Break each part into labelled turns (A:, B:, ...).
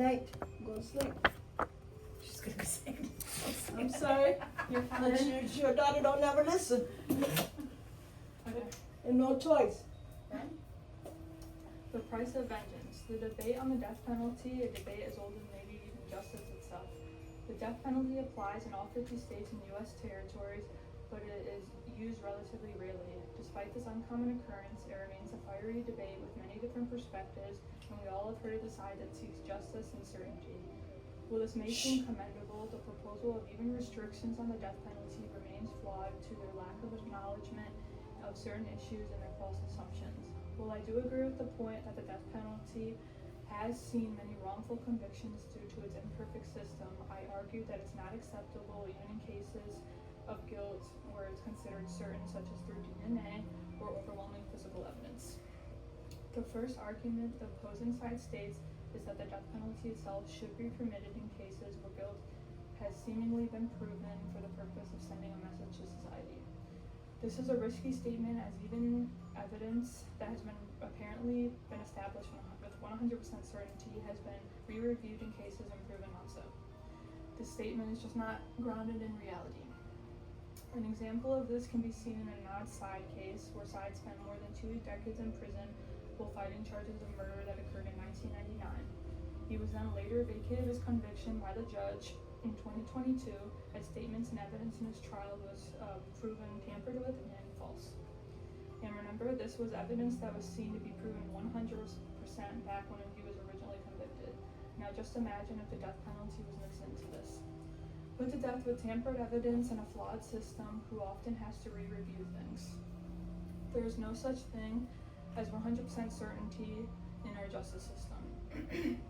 A: night. Go to sleep.
B: She's gonna be saying.
A: I'm sorry.
B: You're
A: But
B: fine.
A: your daughter don't never listen.
B: Okay.
A: And no choice.
C: The price of vengeance. The debate on the death penalty, a debate as old as maybe even justice itself. The death penalty applies in all 50 states and U.S. territories, but it is used relatively rarely. Despite this uncommon occurrence, it remains a fiery debate with many different perspectives, and we all have heard the side that seeks justice and certainty. While this may seem commendable, the proposal of even restrictions on the death penalty remains flawed to their lack of acknowledgement of certain issues and their false assumptions. While I do agree with the point that the death penalty has seen many wrongful convictions due to its imperfect system, I argue that it's not acceptable even in cases of guilt where it's considered certain, such as through DNA or overwhelming physical evidence. The first argument the opposing side states is that the death penalty itself should be permitted in cases where guilt has seemingly been proven for the purpose of sending a message to society. This is a risky statement, as even evidence that has apparently been established with 100% certainty has been re-reviewed in cases and proven not so. This statement is just not grounded in reality. An example of this can be seen in a Nod Side case, where Side spent more than 2 decades in prison while fighting charges of murder that occurred in 1999. He was then later vacated his conviction by the judge in 2022, as statements and evidence in his trial was proven tampered with and false. And remember, this was evidence that was seen to be proven 100% back when he was originally convicted. Now just imagine if the death penalty was mixed into this. Put to death with tampered evidence and a flawed system who often has to re-review things. There is no such thing as 100% certainty in our justice system.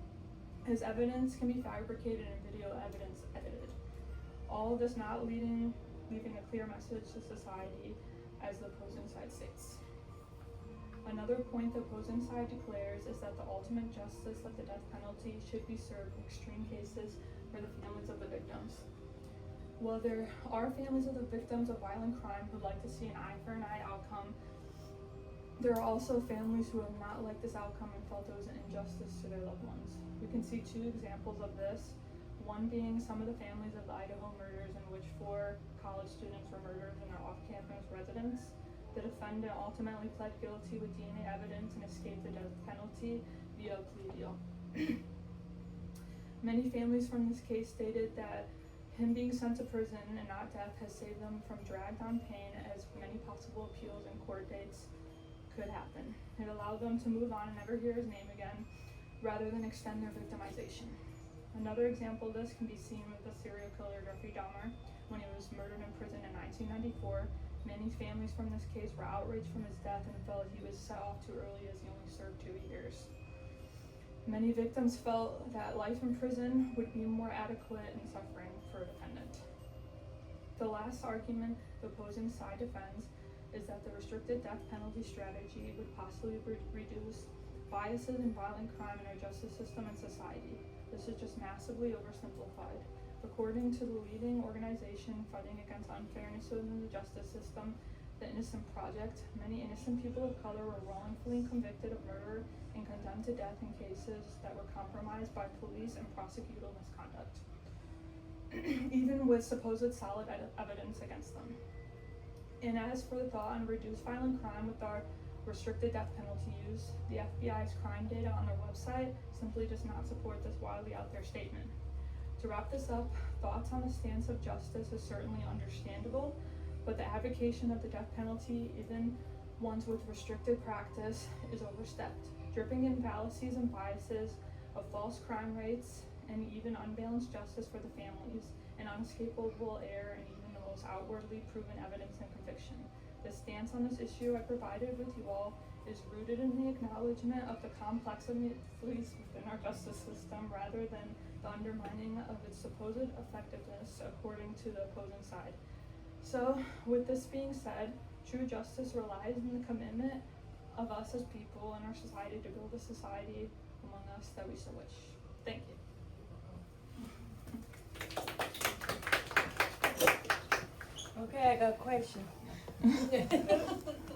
C: As evidence can be fabricated and video evidence edited. All of this not leaving a clear message to society, as the opposing side states. Another point the opposing side declares is that the ultimate justice of the death penalty should be served in extreme cases for the families of the victims. While there are families of the victims of violent crime who would like to see an eye for an eye outcome, there are also families who have not liked this outcome and felt it was an injustice to their loved ones. We can see 2 examples of this, one being some of the families of the Idaho murders, in which 4 college students were murdered in their off-campus residence. The defendant ultimately pled guilty with DNA evidence and escaped the death penalty via a plea deal. Many families from this case stated that him being sent to prison and not death has saved them from dragged on pain, as many possible appeals and court dates could happen. It allowed them to move on and never hear his name again, rather than extend their victimization. Another example of this can be seen with the serial killer Jeffrey Dahmer. When he was murdered in prison in 1994, many families from this case were outraged from his death and felt he was set off too early, as he only served 2 years. Many victims felt that life in prison would be more adequate in suffering for a defendant. The last argument the opposing side defends is that the restricted death penalty strategy would possibly reduce biases and violent crime in our justice system and society. This is just massively oversimplified. According to the leading organization fighting against unfairness within the justice system, the Innocent Project, many innocent people of color were wrongfully convicted of murder and condemned to death in cases that were compromised by police and prosecutorial misconduct, even with supposed solid evidence against them. And as for the thought on reduced violent crime with our restricted death penalty use, the FBI's crime data on their website simply does not support this widely out there statement. To wrap this up, thoughts on the stance of justice is certainly understandable, but the advocation of the death penalty, even ones with restricted practice, is overstepped, dripping in fallacies and biases of false crime rates and even unbalanced justice for the families, and unescapable error and even the most outwardly proven evidence and conviction. The stance on this issue I provided with you all is rooted in the acknowledgement of the complexities within our justice system, rather than the undermining of its supposed effectiveness according to the opposing side. So, with this being said, true justice relies on the commitment of us as people in our society to build a society among us that we so wish. Thank you.
A: Okay, I got a question.